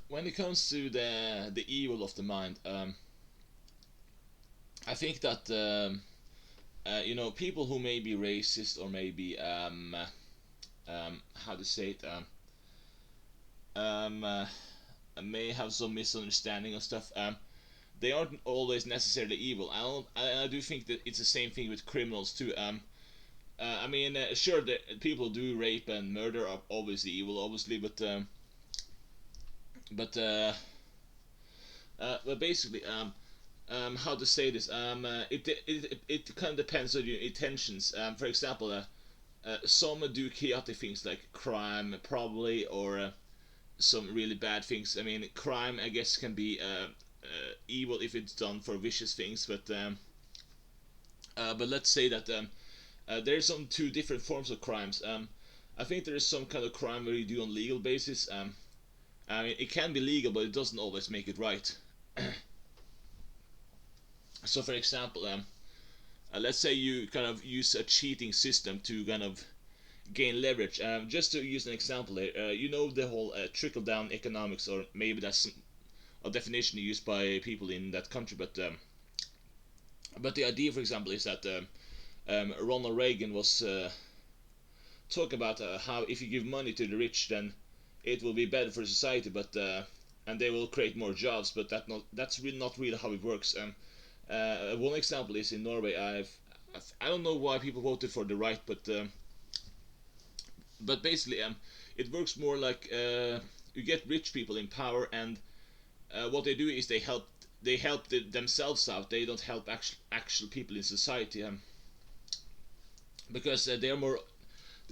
when it comes to the evil of the mind, I think that people who may be racist or maybe how to say it um, uh, may have some misunderstanding of stuff. They aren't always necessarily evil. I do think that it's the same thing with criminals too. Sure, the people do rape and murder are obviously evil, obviously, but basically, how to say this? It kind of depends on your intentions. For example, some do chaotic things like crime, probably, or some really bad things. I mean, crime, I guess, can be evil if it's done for vicious things, but let's say that there's some two different forms of crimes. I think there is some kind of crime where you do on legal basis. I mean, it can be legal, but it doesn't always make it right. So, for example, let's say you kind of use a cheating system to kind of gain leverage. Just to use an example here, the whole trickle down economics, or maybe that's a definition used by people in that country. But the idea, for example, is that Ronald Reagan was talking about how if you give money to the rich, then it will be better for society, but and they will create more jobs. But that's really not really how it works. One example is in Norway. I don't know why people voted for the right, but basically it works more like you get rich people in power, and what they do is they help themselves out. They don't help actual people in society, because they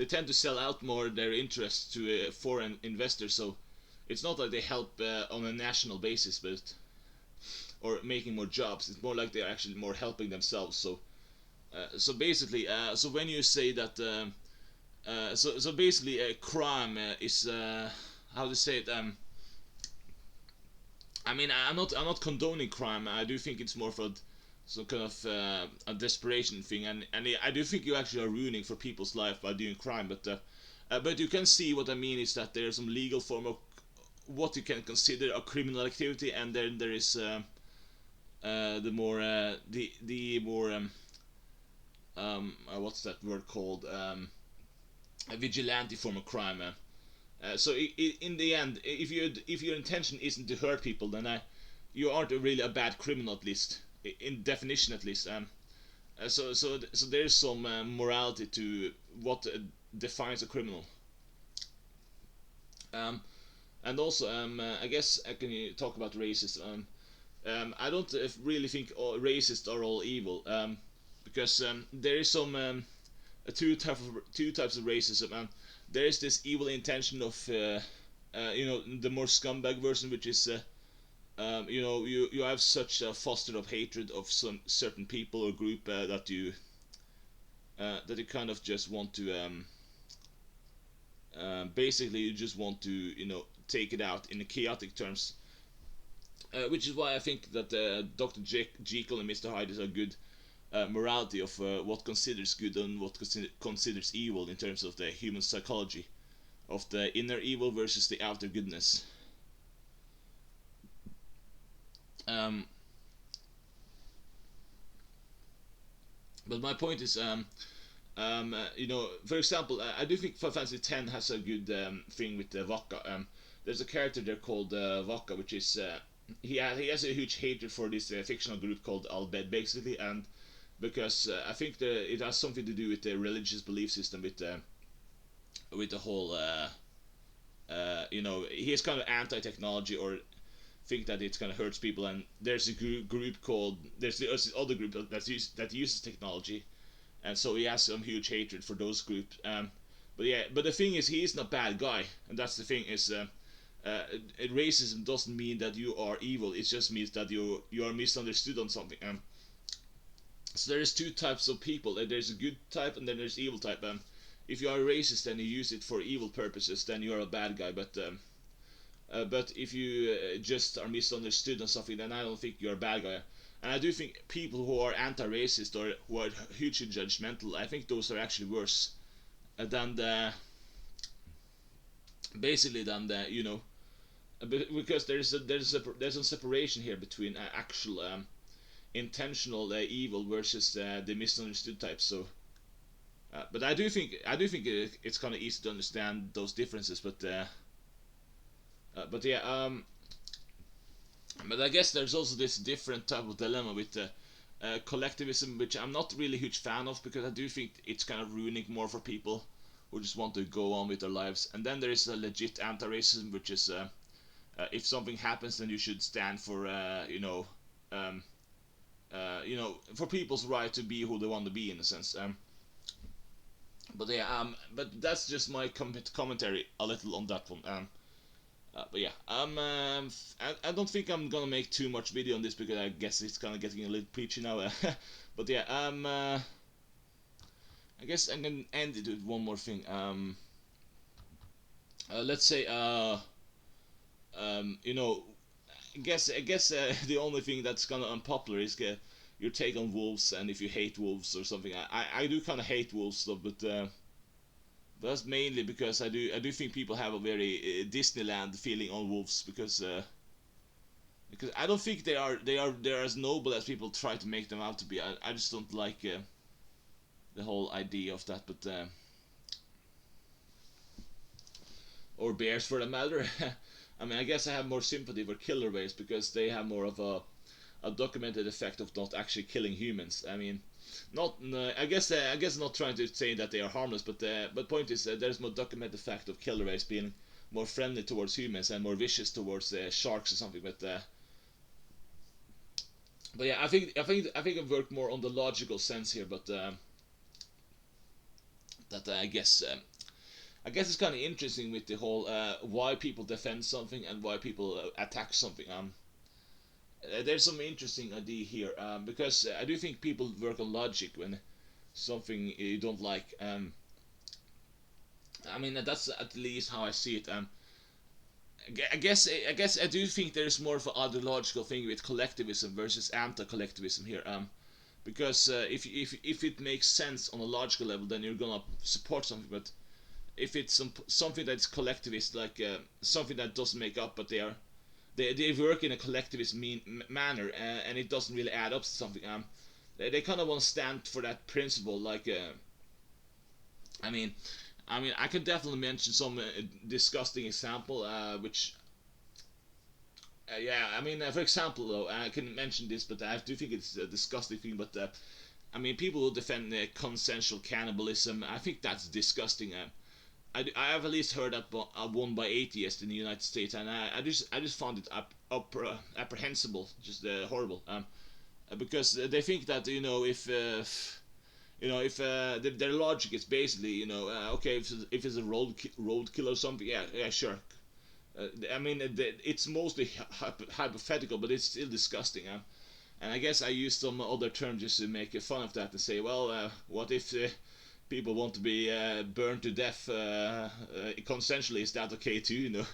tend to sell out more their interests to foreign investors. So it's not like they help on a national basis, but or making more jobs. It's more like they're actually more helping themselves. So basically, so when you say that, so basically, crime is how to say it. I mean, I'm not condoning crime. I do think it's more for some kind of a desperation thing, and I do think you actually are ruining for people's life by doing crime. But you can see what I mean is that there's some legal form of what you can consider a criminal activity, and then there is the more what's that word called, a vigilante form of crime. In the end, if your intention isn't to hurt people, then you aren't really a bad criminal, at least in definition, at least. So there's some morality to what defines a criminal. Um, and also, I guess I can talk about racism. I don't really think racists are all evil, because there is some two types of racism. There is this evil intention of the more scumbag version, which is you have such a foster of hatred of some certain people or group that you kind of just want to basically you just want to take it out in the chaotic terms, which is why I think that Dr. Jekyll and Mr. Hyde is a good morality of what considers good and what considers evil in terms of the human psychology of the inner evil versus the outer goodness. Um, but my point is, for example, I do think Final Fantasy X has a good thing with Vakka. There's a character there called Vakka, which is he has a huge hatred for this fictional group called Albed, basically, and because I think it has something to do with the religious belief system with the whole he's kind of anti-technology, or think that it kind of hurts people, and there's a group called there's the other group that uses technology, and so he has some huge hatred for those groups. But the thing is, he isn't a bad guy, and that's the thing is. Racism doesn't mean that you are evil. It just means that you are misunderstood on something. So there's two types of people. There's a good type and then there's evil type. If you are racist and you use it for evil purposes, then you are a bad guy. But if you just are misunderstood on something, then I don't think you're a bad guy. And I do think people who are anti-racist or who are hugely judgmental, I think those are actually worse than the basically than the because there's a separation here between actual intentional evil versus the misunderstood type. So, but I do think it's kind of easy to understand those differences. But yeah, but I guess there's also this different type of dilemma with collectivism, which I'm not really a huge fan of because I do think it's kind of ruining more for people who just want to go on with their lives. And then there is a legit anti-racism, which is if something happens, then you should stand for um, for people's right to be who they want to be in a sense. But yeah, but that's just my commentary a little on that one. But yeah, I don't think I'm gonna make too much video on this because I guess it's kind of getting a little preachy now. But yeah, I guess I'm gonna end it with one more thing. Let's say, you know, I guess the only thing that's kind of unpopular is your take on wolves and if you hate wolves or something. I do kind of hate wolves though, but that's mainly because I do think people have a very Disneyland feeling on wolves because I don't think they're as noble as people try to make them out to be. I just don't like the whole idea of that. But or bears for that matter. I mean, I guess I have more sympathy for killer whales because they have more of a documented effect of not actually killing humans. I mean, not I guess not trying to say that they are harmless, but point is there's more documented fact of killer whales being more friendly towards humans and more vicious towards sharks or something. But yeah, I think I've worked more on the logical sense here, but that I guess it's kind of interesting with the whole why people defend something and why people attack something. There's some interesting idea here because I do think people work on logic when something you don't like. I mean that's at least how I see it. I guess I do think there's more of an ideological thing with collectivism versus anti-collectivism here. Because if it makes sense on a logical level, then you're gonna support something. But if it's something that's collectivist, like something that doesn't make up, but they work in a collectivist manner, and it doesn't really add up to something. They kind of want to stand for that principle. Like, I mean, I can definitely mention some disgusting example, which. Yeah, I mean, for example, though, I can mention this, but I do think it's a disgusting thing. But I mean, people who defend consensual cannibalism, I think that's disgusting. I have at least heard that one by atheists in the United States, and I just found it apprehensible, just horrible. Because they think that if their logic is basically okay, if it's a roadkill or something, yeah, sure. I mean, it's mostly hypothetical, but it's still disgusting. And I guess I used some other terms just to make fun of that and say, well, what if people want to be burned to death consensually? Is that okay too?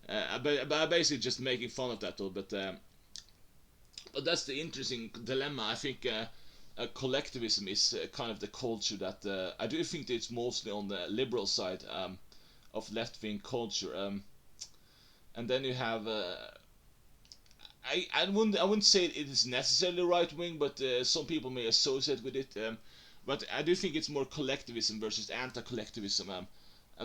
But I'm basically just making fun of that though. But that's the interesting dilemma. I think collectivism is kind of the culture that I do think it's mostly on the liberal side of left-wing culture. And then you have I wouldn't say it is necessarily right wing, but some people may associate with it. But I do think it's more collectivism versus anti-collectivism, and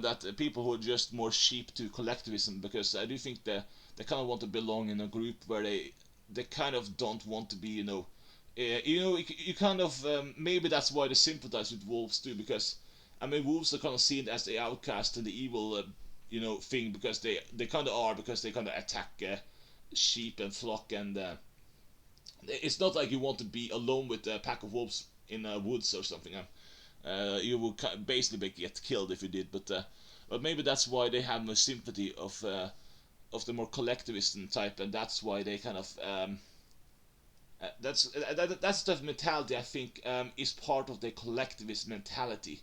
that people who are just more sheep to collectivism, because I do think they kind of want to belong in a group where they kind of don't want to be, you kind of maybe that's why they sympathize with wolves too, because I mean wolves are kind of seen as the outcast and the evil, thing, because they kind of are, because they kind of attack sheep and flock, and it's not like you want to be alone with a pack of wolves in woods or something. You would basically get killed if you did, but maybe that's why they have no sympathy of the more collectivist type, and that's why they kind of that's the mentality I think is part of the collectivist mentality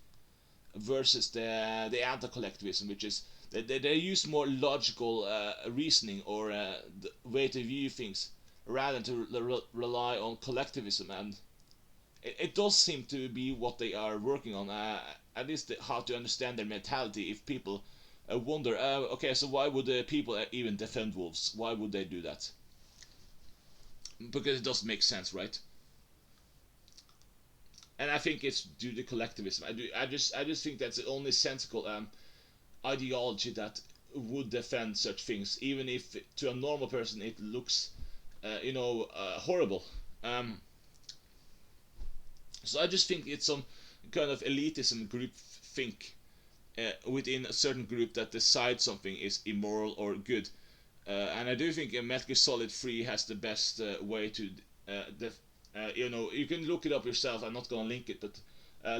versus the anti-collectivism, which is they use more logical reasoning or the way to view things rather than to rely on collectivism, and it does seem to be what they are working on. At least how to understand their mentality. If people I wonder. Okay, so why would people even defend wolves? Why would they do that? Because it doesn't make sense, right? And I think it's due to collectivism. I just think that's the only sensible ideology that would defend such things, even if to a normal person it looks, horrible. Um, so I just think it's some kind of elitism group think within a certain group that decides something is immoral or good. And I do think Metal Gear Solid 3 has the best way to, you can look it up yourself. I'm not gonna link it, but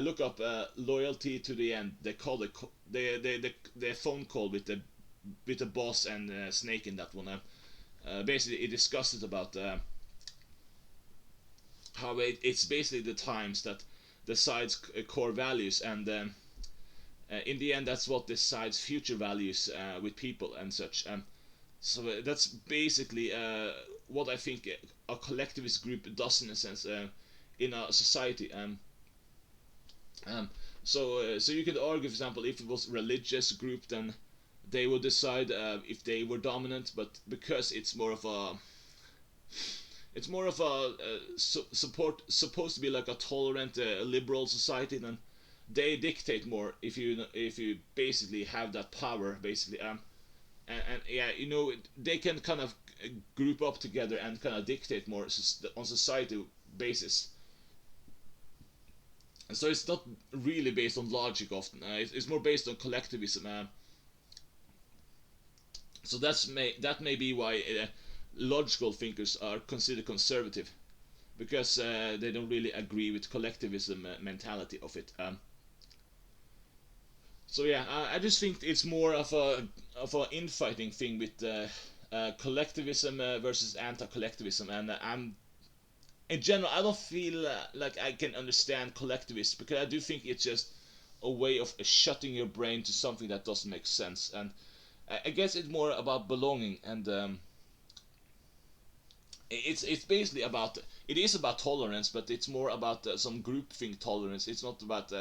look up loyalty to the end. They call it the phone call with the boss and Snake in that one. Basically, it discusses about how it's basically the times that decides core values, and in the end, that's what decides future values with people and such. So that's basically what I think a collectivist group does in a sense in a society. Um, so you could argue, for example, if it was a religious group, then they would decide if they were dominant. But because it's more of a support supposed to be like a tolerant liberal society, then they dictate more if you basically have that power basically. And yeah, they can kind of group up together and kind of dictate more on society basis. So it's not really based on logic often. It's more based on collectivism. So that may be why logical thinkers are considered conservative, because they don't really agree with collectivism mentality of it. So yeah, I just think it's more of a infighting thing with collectivism versus anti-collectivism, and I'm in general I don't feel like I can understand collectivists, because I do think it's just a way of shutting your brain to something that doesn't make sense, and I guess it's more about belonging, and it's basically about it is about tolerance, but it's more about some groupthink tolerance. It's not about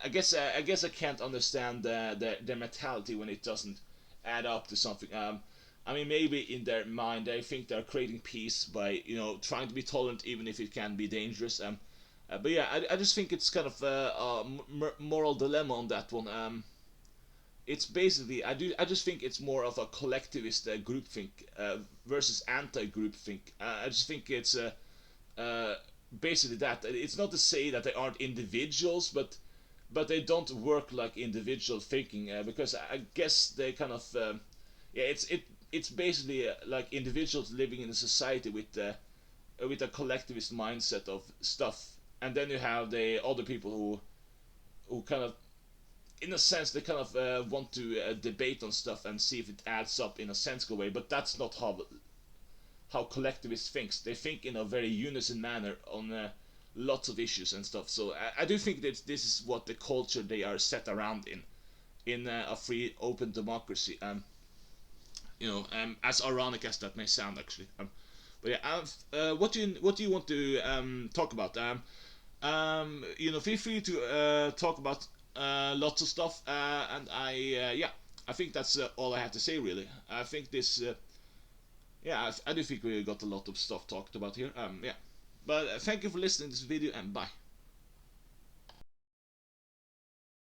I guess I can't understand their mentality when it doesn't add up to something. I mean, maybe in their mind they think they're creating peace by trying to be tolerant even if it can be dangerous. But yeah, I just think it's kind of a moral dilemma on that one. It's basically I just think it's more of a collectivist groupthink versus anti-groupthink. I just think it's uh, basically that. It's not to say that they aren't individuals, but they don't work like individual thinking, because I guess they kind of yeah, it's basically like individuals living in a society with a collectivist mindset of stuff, and then you have the other people who kind of, in a sense, they kind of want to debate on stuff and see if it adds up in a sensible way. But that's not how collectivists thinks. They think in a very unison manner on lots of issues and stuff. So I do think that this is what the culture they are set around in a free, open democracy. As ironic as that may sound, actually. But yeah, what do you want to talk about? Feel free to talk about lots of stuff, and I think that's all I have to say really. I think this, yeah, I do think we got a lot of stuff talked about here. Yeah, but thank you for listening to this video, and bye.